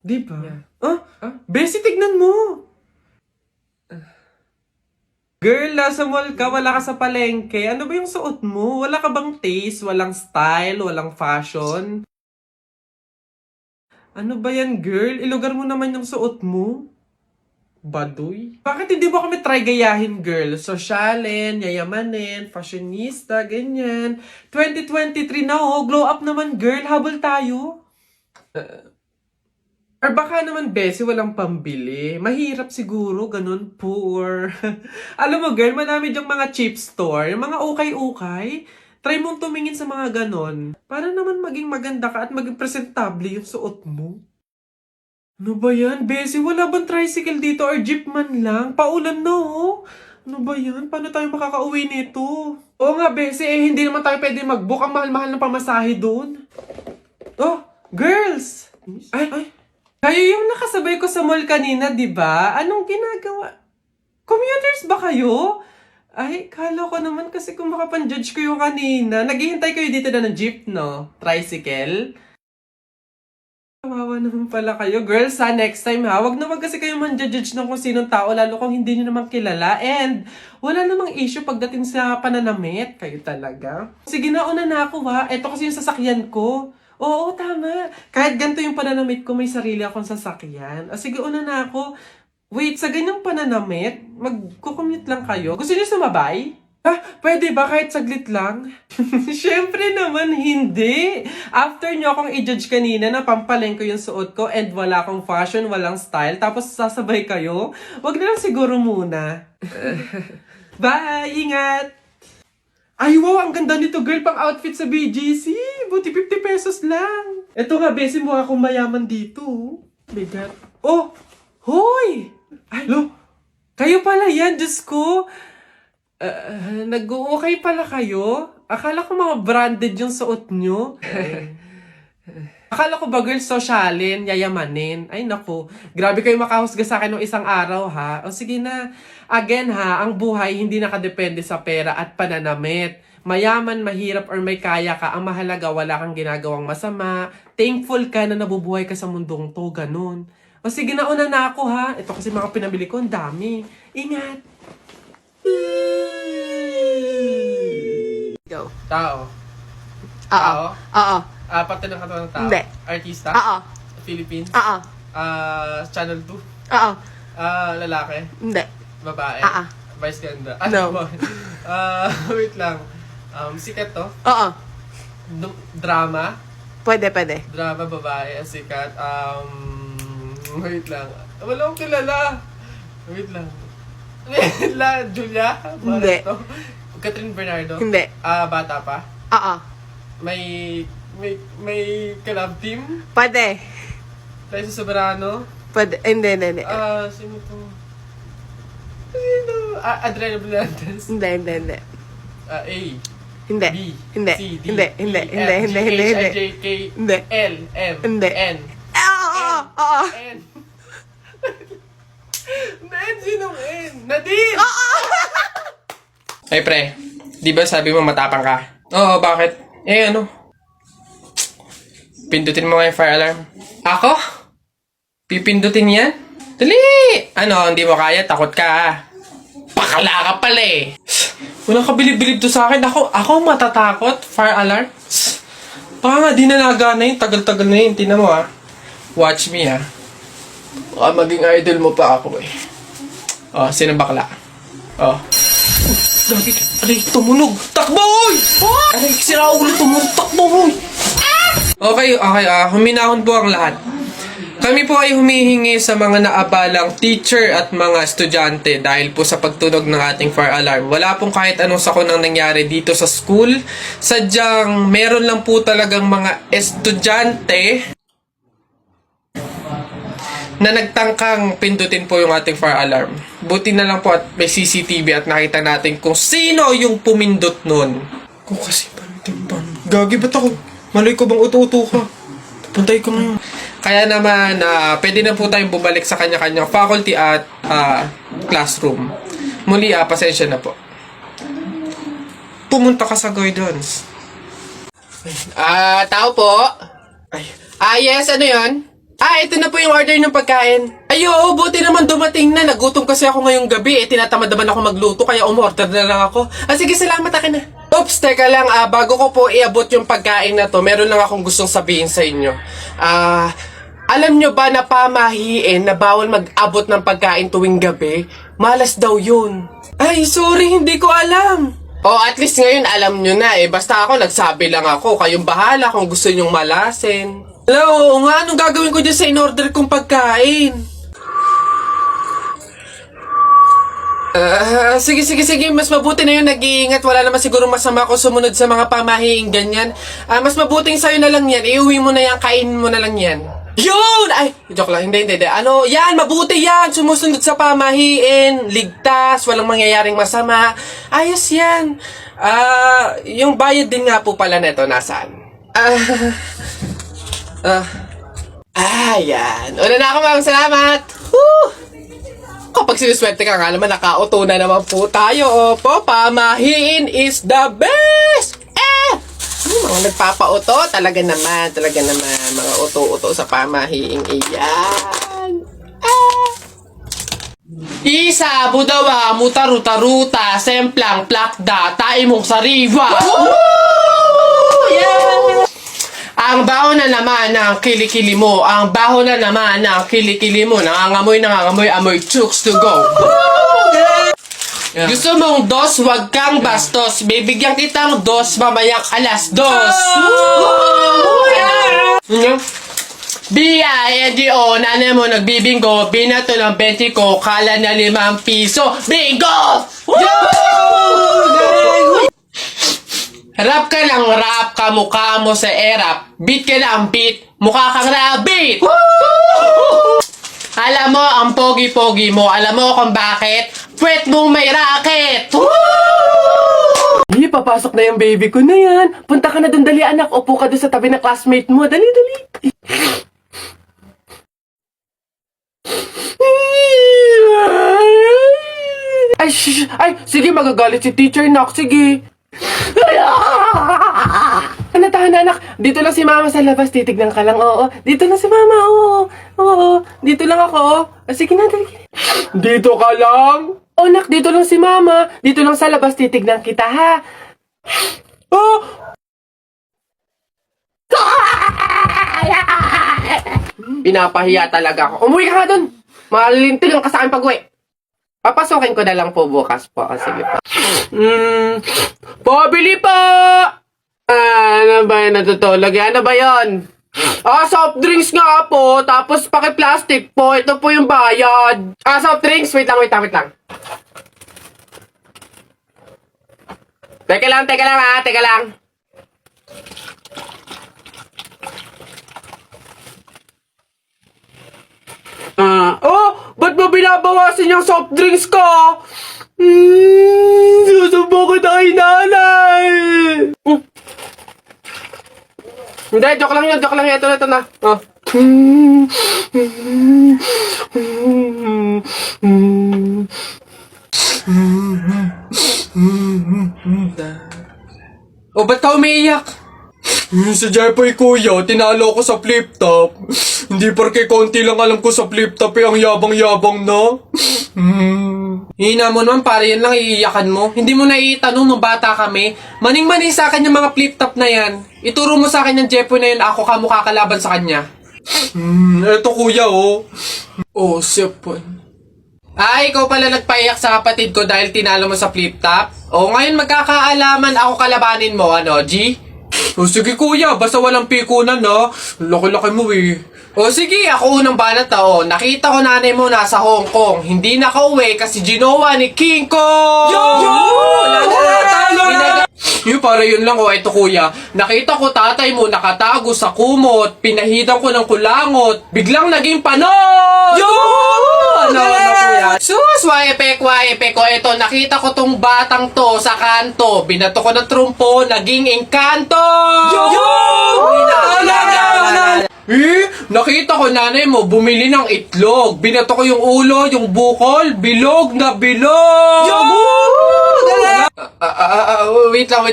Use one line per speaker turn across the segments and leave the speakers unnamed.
Di ba?
Yeah.
Bessie, tignan mo! Girl, nasa mall ka, wala ka sa palengke. Ano ba yung suot mo? Wala ka bang taste? Walang style? Walang fashion? Ano ba yan, girl? Ilugar mo naman yung suot mo. Baduy? Bakit hindi mo kami try gayahin, girl? Sosyalin, yayamanin, fashionista, ganyan. 2023 na, oh. Glow up naman, girl. Habol tayo. Or baka naman, Bessie, walang pambili. Mahirap siguro, ganun, poor. Alam mo, girl, madami dyang mga cheap store, yung mga ukay-ukay. Try mong tumingin sa mga ganon. Para naman maging maganda ka at maging presentable yung suot mo. Ano ba yan, Bessie? Wala bang tricycle dito or jeep man lang? Paulan na, oh. Ano ba yan? Paano tayo makakauwi nito? Oo nga, Bessie, hindi naman tayo pwede mag-book. Ang mahal-mahal ng pamasahe doon. Oh, girls! Ay. Kayo yung nakasabay ko sa mall kanina, di ba? Anong ginagawa? Commuters ba kayo? Ay, kala ko naman kasi kung makapan-judge ko yung kanina. Naghihintay kayo dito na ng jeep, no? Tricycle? Kawawa naman pala kayo. Girls, ha, next time ha, wag na wag kasi kayo man-judge ng kung sinong tao, lalo kung hindi nyo naman kilala. And wala namang issue pagdating sa pananamit. Kayo talaga. Sige na, una na ako ha. Ito kasi yung sasakyan ko. Oo, tama. Kahit ganito yung pananamit ko, may sarili akong sasakyan. O sige, una na ako. Wait, sa ganyang pananamit, mag-commute lang kayo. Gusto niyo sumabay? Pwede ba kahit saglit lang? Siyempre naman hindi. After nyo akong i-judge kanina na pampaleng ko yung suot ko and wala akong fashion, walang style, tapos sasabay kayo, wag na lang siguro muna. Bye! Ingat! Ay, wow! Ang ganda nito, girl! Pang outfit sa BGC! Buti 50 pesos lang! Eto nga, Bessie, mukha akong mayaman dito. Bigat. Oh! Hoy! Ay, lo! Kayo pala yan, Diyos ko! Nag-okay pala kayo? Akala ko mga branded yung suot nyo. Akala ko ba, girl, sosyalin, yayamanin. Ay, naku. Grabe kayo makahusga sa akin ng isang araw, ha? O sige na. Again, ha, ang buhay hindi nakadepende sa pera at pananamit. Mayaman, mahirap, or may kaya ka, ang mahalaga, wala kang ginagawang masama. Thankful ka na nabubuhay ka sa mundong to, ganun. O sige na, una na ako, ha? Ito kasi mga pinabili ko, ang dami. Ingat!
Go.
Tao.
Oo. Oo.
Parte ng katawan ng tao.
Hindi.
Artista.
Oo.
Philippines.
Oo.
Channel 2.
Oo.
Lalaki.
Hindi.
Babae. Vice ganda.
No.
Wait lang. Sikat to.
Oo.
Drama.
Pwede.
Drama, babae, sikat. Wait lang. Wala akong kilala. Wait lang. Julia?
Hindi.
Barreto? Catherine Bernardo?
Hindi.
Bata pa?
Oo.
May collab team?
Pwede.
Liza Soberano?
Pwede. Hindi.
Sino to? Sino? Adriana Blantes?
Hindi.
A.
Hindi.
B.
Hindi.
C. D.
Hindi.
E, F, G, H, I, J, K,
Hindi.
L, M,
Hindi.
N.
Oo.
N. N, sinong N? Nadine! Hey pre, di ba sabi mo matapang ka? Oo, bakit? Ano? Pindutin mo nga yung fire alarm. Ako? Pipindutin yan? Dali! Ano, hindi mo kaya? Takot ka. Pakala ka pala eh. Walang kabilib-bilib to sa akin. Ako matatakot? Fire alarm? Baka nga di na nagana yun. Tagal-tagal na yun. Tingnan mo ha. Watch me ha. Baka maging idol mo pa ako eh. Oh, sino bakla? Oh. Gagi. Alay, tumunog. Takbo, oy! Alay, sira ulo tumunog. Takbo, oy! Okay. Huminahon po ang lahat. Kami po ay humihingi sa mga naabalang teacher at mga estudyante dahil po sa pagtunog ng ating fire alarm. Wala pong kahit anong sakunang nangyari dito sa school. Sadyang meron lang po talagang mga estudyante na nagtangkang pindutin po yung ating fire alarm. Buti na lang po at may CCTV at nakita natin kung sino yung pumindot nun. Kung kasi pantimpan. Gagi, ba't ako? Maloy ko bang uto-uto ka? Puntay ko ngayon. Kaya naman, pwede na po tayong bumalik sa kanya-kanyang faculty at classroom. Muli, pasensya na po. Pumunta ka sa guidance.
Tao po.
Ay,
Yes, ano yan?
Ito na po yung order ng pagkain. Ay, oo, buti naman dumating na. Nagutom kasi ako ngayong gabi. Tinatamad naman ako magluto, kaya umorder na lang ako. Sige, salamat, akin na. Oops, teka lang. Bago ko po iabot yung pagkain na to, meron lang akong gustong sabihin sa inyo. Alam nyo ba na pamahiin na bawal mag-abot ng pagkain tuwing gabi? Malas daw yun. Ay, sorry, hindi ko alam. At least ngayon alam nyo na eh. Basta ako, nagsabi lang ako. Kayong bahala kung gusto nyong malasin. Hello, nga, anong gagawin ko dyan sa in-order kong pagkain? Sige. Mas mabuti na yun, nag-iingat. Wala naman siguro masama kung sumunod sa mga pamahiing ganyan. Mas mabuting sa'yo na lang yan. Iuwi mo na yan, kainin mo na lang yan. Yun! Ay, joke lang. Hindi. Yan, mabuti yan. Sumusunod sa pamahiin. Ligtas, walang mangyayaring masama. Ayos yan. Yung bayad din nga po pala neto, nasaan? Yan. Una na ako, ma'am. Salamat. Woo! Kapag sinuswerte ka nga naman, nakauto na naman po tayo. Opo, pamahiin is the best! Mga nagpapauto, talaga naman. Mga uto-uto sa pamahiing iyan. Isa, budawa, mutaruta-ruta, semplang, plakda, taimong sariwa. Yeah! Ang baho na naman ng kilikili mo. Ang baho na naman ng kilikili mo. Nangangamoy, amoy chooks to go. Yeah. Gusto mong dos, wag kang bastos. Bibigyan kitang dos, mamayang alas dos. B-I-N-G-O, nanay mo nagbibingo, binato ng 20 ko, kala na 5 piso. Bingo! Rap ka ng rap, kamukha mo sa erap. Beat ka ng beat, mukha kang rabbit. Alam mo ang pogi-pogi mo, alam mo kung bakit? Pwet mong may racket. Papasok na yung baby ko na yan. Punta ka na dun, dali anak. Upo ka dun sa tabi ng classmate mo. Dali. Ay, sige, magagalit si teacher, nak. Sige. Tahan anak. Dito lang si mama sa labas. Titignan ka lang. Oo. Dito lang si mama. Oo. Dito lang ako. Sige na, dali. Dito ka lang? Nak, dito lang si mama. Dito lang sa labas. Titignan kita, ha? Pinapahiya talaga ako. Umuwi ka nga dun. Malilintil lang ka sa akin pag-uwi. Papasokin ko na lang po bukas po. Sige po. Pabili po! Ano ba yun natutulog? Ano ba yun? Soft drinks nga po. Tapos paki-plastic po. Ito po yung bayad. Soft drinks. Wait lang. Teka lang. Ba't mo binabawasan yung soft drinks ko? Susubo ko na kay nanay. Hindi, joke lang yun. Ito na. Ba't ka umiiyak? Sa Jepoy kuya, tinalo ko sa flip top. Hindi porke konti lang alam ko sa flip top ang yabang-yabang na. Hina mo naman, pare, yan lang iiyakan mo. Hindi mo na itanong nung bata kami. Maning-maning sa akin yung mga flip top na yan. Ituro mo sa akin yung Jepoy na yun, ako kamukha kalaban sa kanya. Eto kuya, sipon. Ikaw pala nagpaiyak sa kapatid ko dahil tinalo mo sa flip top? Ngayon magkakaalaman ako kalabanin mo, G? Sige kuya, basta walang pikunan na. Laki-laki mo eh. Sige, ako unang banat na. Nakita ko nanay mo nasa Hong Kong. Hindi nakauwi kasi ginawa ni King Kong! Para yun lang, ito kuya. Nakita ko tatay mo nakatago sa kumot. Pinahidan ko ng kulangot. Biglang naging panot! Kuya? Sus, waepek. Ito, nakita ko tong batang to sa kanto. Binato ko ng trumpo, naging engkanto! Nakita ko nanay mo bumili ng itlog. Binato ko yung ulo, yung bukol, bilog na bilog! Wait lang.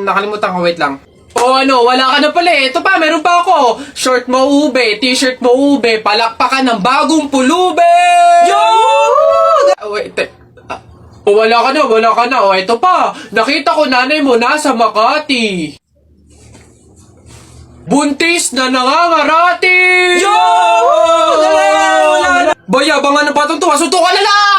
Nakalimutan ko, wait lang. O ano, wala ka na pala eh. Ito pa, meron pa ako. Short mo ube, t-shirt mo ube, palakpakan ng bagong pulube! Yo! Wait, wala ka na. O, ito pa. Nakita ko nanay mo nasa Makati. Buntis na nangangarati! Yo! Bayabangan na patong tuwa, suntukan na lang!